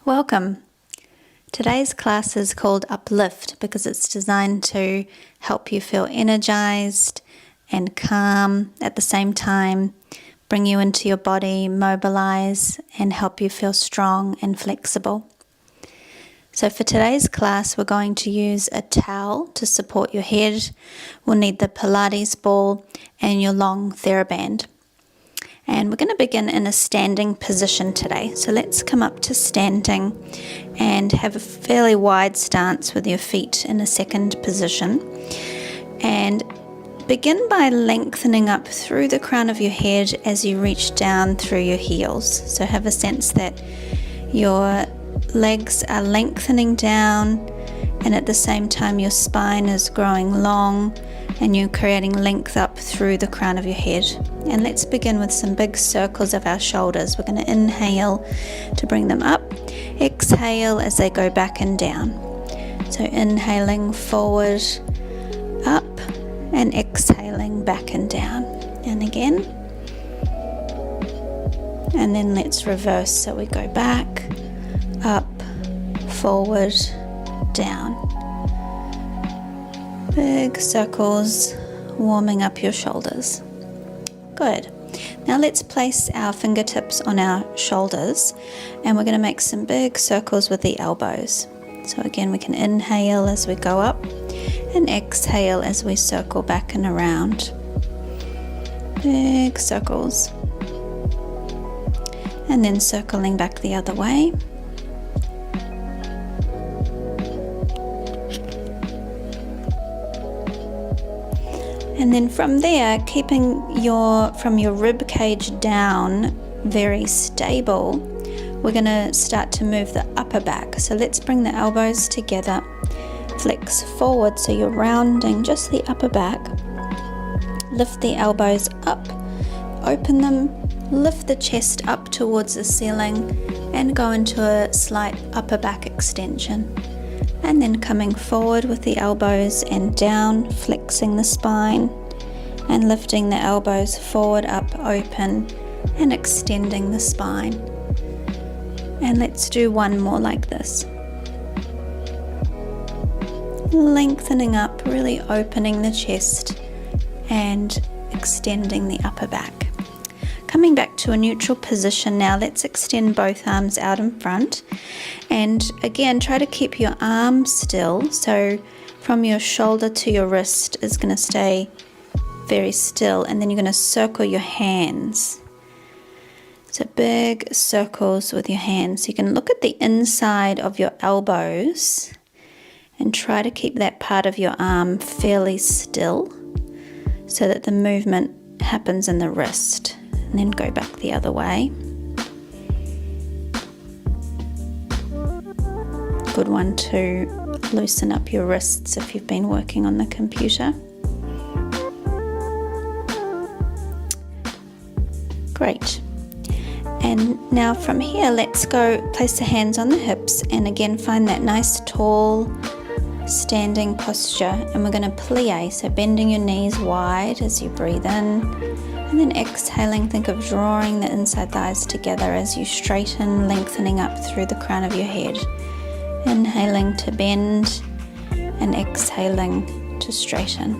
Welcome. Today's class is called Uplift because it's designed to help you feel energized and calm at the same time, bring you into your body, mobilize, and help you feel strong and flexible. So for today's class, we're going to use a towel to support your head. We'll need the Pilates ball and your long TheraBand. And we're going to begin in a standing position today. So let's come up to standing and have a fairly wide stance with your feet in a second position. And begin by lengthening up through the crown of your head as you reach down through your heels. So have a sense that your legs are lengthening down, and at the same time your spine is growing long and you're creating length up through the crown of your head. And let's begin with some big circles of our shoulders. We're going to inhale to bring them up, exhale as they go back and down. So inhaling forward, up, and exhaling back and down. And again. And then let's reverse, so we go back, up, forward, down. Big circles, warming up your shoulders. Good. Now let's place our fingertips on our shoulders and we're going to make some big circles with the elbows. So again, we can inhale as we go up and exhale as we circle back and around. Big circles. And then circling back the other way. And then from there, keeping from your rib cage down very stable, we're going to start to move the upper back. So let's bring the elbows together, flex forward so you're rounding just the upper back. Lift the elbows up, open them, lift the chest up towards the ceiling and go into a slight upper back extension. And then coming forward with the elbows and down, flexing the spine and lifting the elbows forward, up, open and extending the spine. And let's do one more like this. Lengthening up, really opening the chest and extending the upper back. Coming back to a neutral position now, let's extend both arms out in front. And again, try to keep your arms still. So from your shoulder to your wrist is going to stay very still. And then you're going to circle your hands. So big circles with your hands. You can look at the inside of your elbows and try to keep that part of your arm fairly still so that the movement happens in the wrist. And then go back the other way. Good one to loosen up your wrists if you've been working on the computer. Great. And now from here, let's go place the hands on the hips and again find that nice tall standing posture. And we're going to plie, so bending your knees wide as you breathe in. And then exhaling, think of drawing the inside thighs together as you straighten, lengthening up through the crown of your head. Inhaling to bend and exhaling to straighten.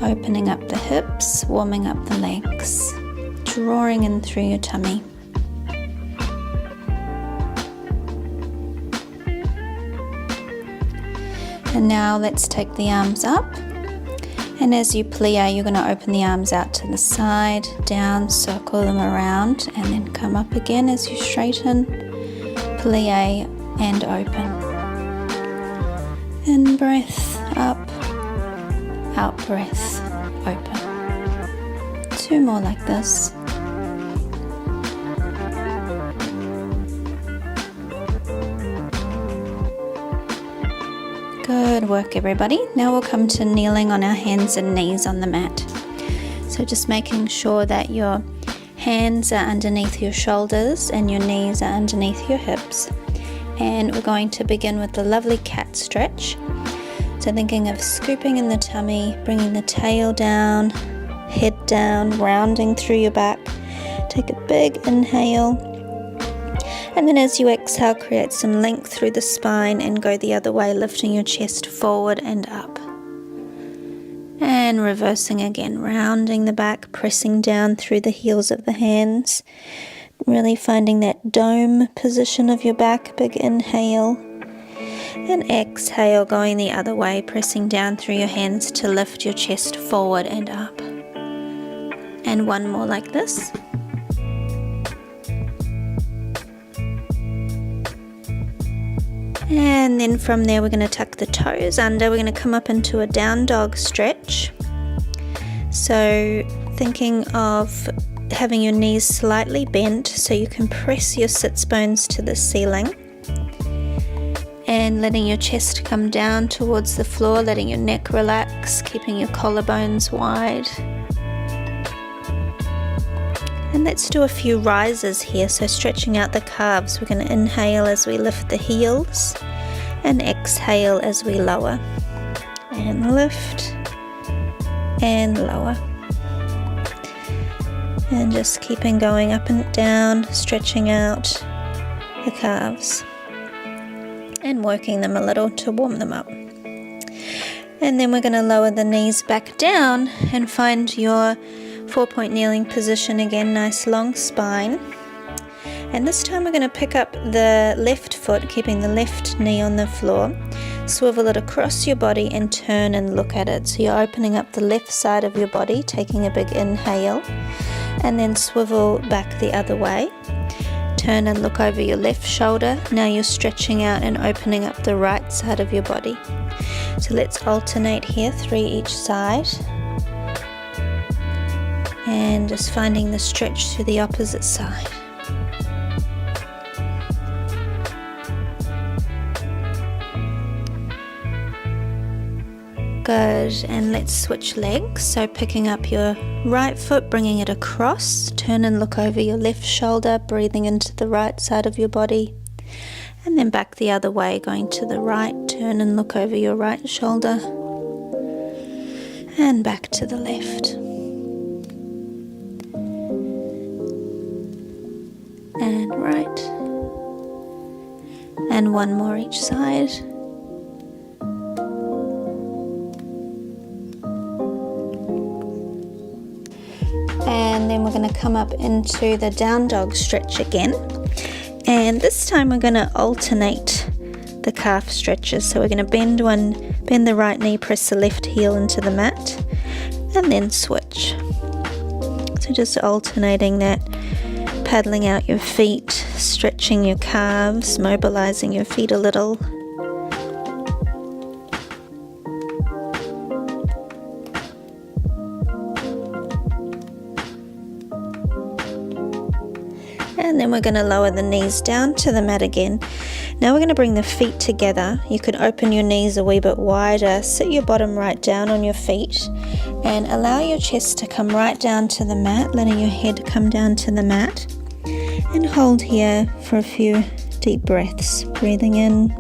Opening up the hips, warming up the legs, drawing in through your tummy. And now let's take the arms up. And as you plie, you're going to open the arms out to the side, down, circle them around, and then come up again as you straighten, plie, and open. In breath, up, out breath, open. Two more like this. Good work, everybody. Now we'll come to kneeling on our hands and knees on the mat. So just making sure that your hands are underneath your shoulders and your knees are underneath your hips. And we're going to begin with the lovely cat stretch. So thinking of scooping in the tummy, bringing the tail down, head down, rounding through your back. Take a big inhale And then as you exhale, create some length through the spine and go the other way, lifting your chest forward and up. And reversing again, rounding the back, pressing down through the heels of the hands. Really finding that dome position of your back. Big inhale. And exhale, going the other way, pressing down through your hands to lift your chest forward and up. And one more like this. And then from there we're going to tuck the toes under. We're going to come up into a down dog stretch. So thinking of having your knees slightly bent so you can press your sits bones to the ceiling. And letting your chest come down towards the floor, letting your neck relax, keeping your collarbones wide. And let's do a few rises here, so stretching out the calves. We're going to inhale as we lift the heels and exhale as we lower. And lift and lower. And just keeping going up and down, stretching out the calves. And working them a little to warm them up. And then we're going to lower the knees back down and find your 4-point kneeling position again, nice long spine. And this time we're going to pick up the left foot, keeping the left knee on the floor, swivel it across your body and turn and look at it. So you're opening up the left side of your body, taking a big inhale, and then swivel back the other way. Turn and look over your left shoulder. Now you're stretching out and opening up the right side of your body. So let's alternate here, 3 each side. And just finding the stretch to the opposite side. Good, and let's switch legs. So picking up your right foot, bringing it across, turn and look over your left shoulder, breathing into the right side of your body, and then back the other way, going to the right, turn and look over your right shoulder, and back to the left. And right. And one more each side. And then we're going to come up into the down dog stretch again. And this time we're going to alternate the calf stretches. So we're going to bend the right knee, press the left heel into the mat, and then switch. So just alternating that, paddling out your feet, stretching your calves, mobilizing your feet a little. And then we're going to lower the knees down to the mat again. Now we're going to bring the feet together. You can open your knees a wee bit wider, sit your bottom right down on your feet, and allow your chest to come right down to the mat, letting your head come down to the mat. And hold here for a few deep breaths, breathing in.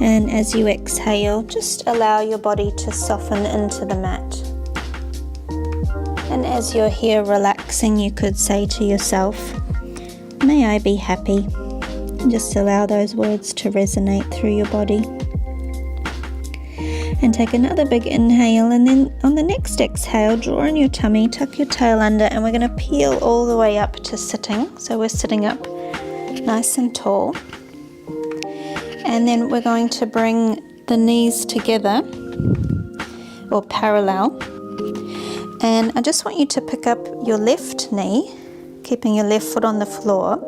And as you exhale, just allow your body to soften into the mat. And as you're here relaxing, you could say to yourself, "May I be happy." And just allow those words to resonate through your body. And take another big inhale, and then on the next exhale, draw in your tummy, tuck your tail under, and we're going to peel all the way up to sitting. So we're sitting up nice and tall. And then we're going to bring the knees together or parallel. And I just want you to pick up your left knee, keeping your left foot on the floor,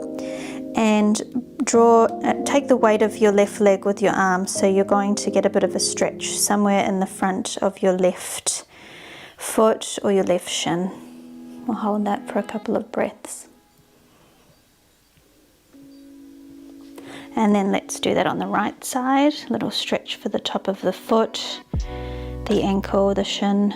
and take the weight of your left leg with your arm. So you're going to get a bit of a stretch somewhere in the front of your left foot or your left shin. We'll hold that for a couple of breaths. And then let's do that on the right side. A little stretch for the top of the foot, the ankle, the shin.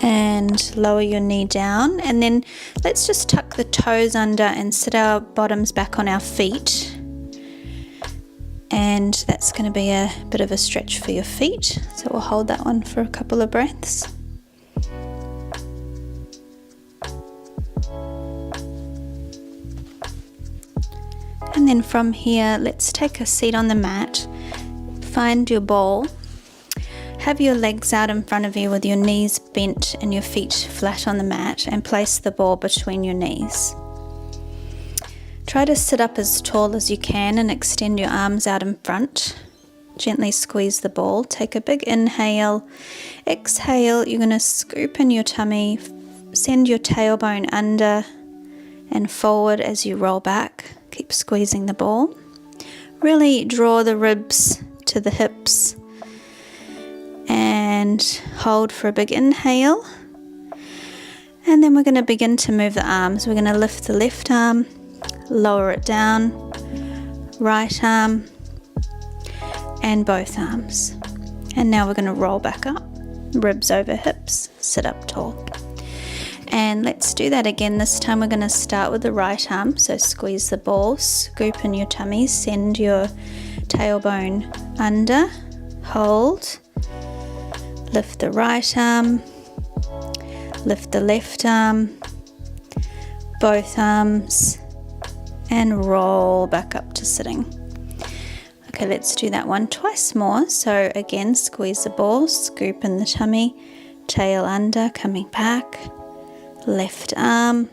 And lower your knee down, and then let's just tuck the toes under and sit our bottoms back on our feet. And that's going to be a bit of a stretch for your feet, so we'll hold that one for a couple of breaths. And then from here, let's take a seat on the mat. Find your ball. Have your legs out in front of you with your knees bent and your feet flat on the mat, and place the ball between your knees. Try to sit up as tall as you can and extend your arms out in front. Gently squeeze the ball. Take a big inhale. Exhale, you're going to scoop in your tummy. Send your tailbone under and forward as you roll back. Keep squeezing the ball. Really draw the ribs to the hips. And hold for a big inhale. And then we're going to begin to move the arms. We're going to lift the left arm, lower it down, right arm, and both arms. And now we're going to roll back up, ribs over hips, sit up tall. And let's do that again. This time we're going to start with the right arm. So squeeze the ball, scoop in your tummy, send your tailbone under, hold. Lift the right arm, lift the left arm, both arms, and roll back up to sitting. Okay, let's do that one twice more. So again, squeeze the ball, scoop in the tummy, tail under, coming back, left arm,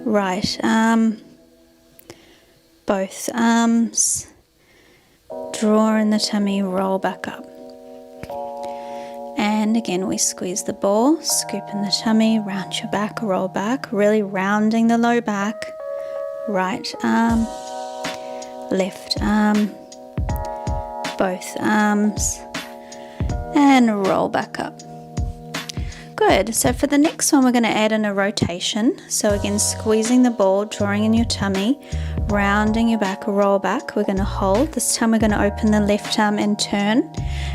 right arm, both arms, draw in the tummy, roll back up. And again, we squeeze the ball, scoop in the tummy, round your back, roll back, really rounding the low back. Right arm, left arm, both arms, and roll back up. Good. So for the next one, we're going to add in a rotation. So again, squeezing the ball, drawing in your tummy, rounding your back, roll back. We're going to hold. This time we're going to open the left arm and turn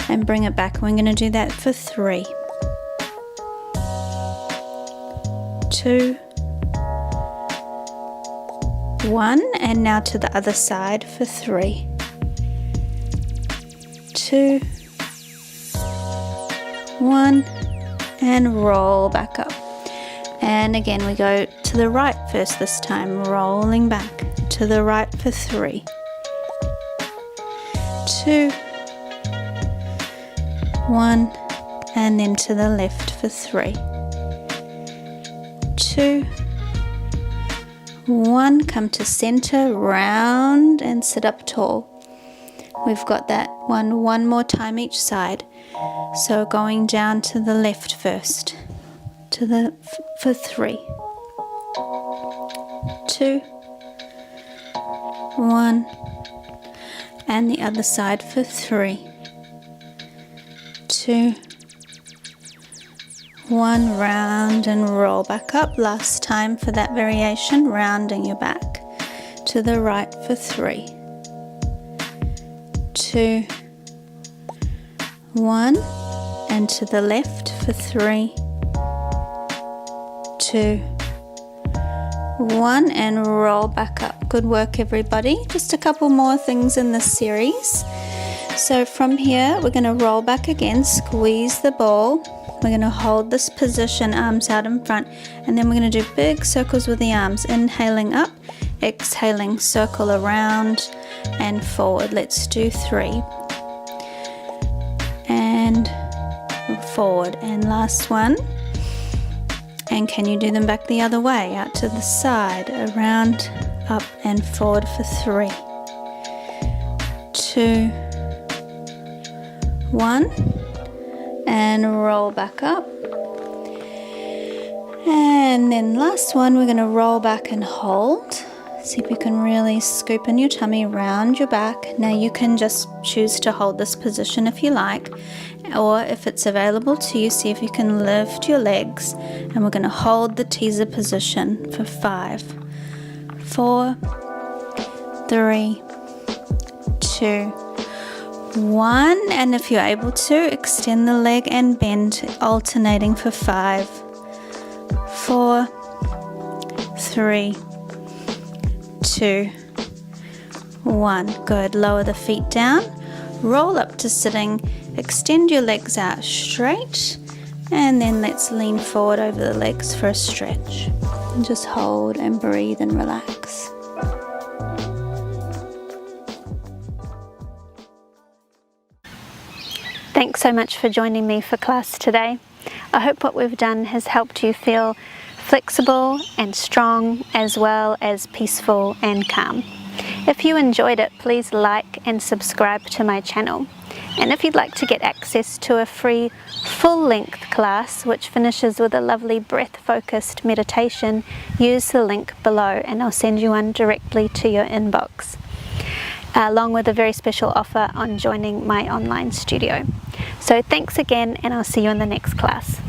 and bring it back. We're going to do that for 3, 2, 1, and now to the other side for 3, 2, 1, and roll back up. And again, we go to the right first this time, rolling back to the right for 3, 2, 1, and then to the left for 3, 2, 1, come to center, round and sit up tall. We've got that one more time each side. So going down to the left first, for 3, 2, 1, and the other side for 3, 2, 1, round and roll back up. Last time for that variation, rounding your back to the right for 3, 2, 1, and to the left for 3, 2, 1, and roll back up. Good work, everybody. Just a couple more things in this series. So from here, we're going to roll back again, squeeze the ball. We're going to hold this position, arms out in front, and then we're going to do big circles with the arms, inhaling up, exhaling, circle around and forward. Let's do 3. And forward, and last one. And can you do them back the other way, out to the side, around, up and forward for 3, 2, 1, and roll back up. And then last one, we're going to roll back and hold. See if you can really scoop in your tummy, round your back. Now you can just choose to hold this position if you like, or if it's available to you, see if you can lift your legs. And we're going to hold the teaser position for 5, 4, 3, 2, 1. And if you're able to, extend the leg and bend, alternating for 5, 4, 3, 2, 1. Good. Lower the feet down, roll up to sitting, extend your legs out straight, and then let's lean forward over the legs for a stretch. And just hold and breathe and relax. Thanks so much for joining me for class today. I hope what we've done has helped you feel flexible and strong, as well as peaceful and calm. If you enjoyed it, please like and subscribe to my channel. And if you'd like to get access to a free full-length class which finishes with a lovely breath-focused meditation, use the link below and I'll send you one directly to your inbox, along with a very special offer on joining my online studio. So thanks again, and I'll see you in the next class.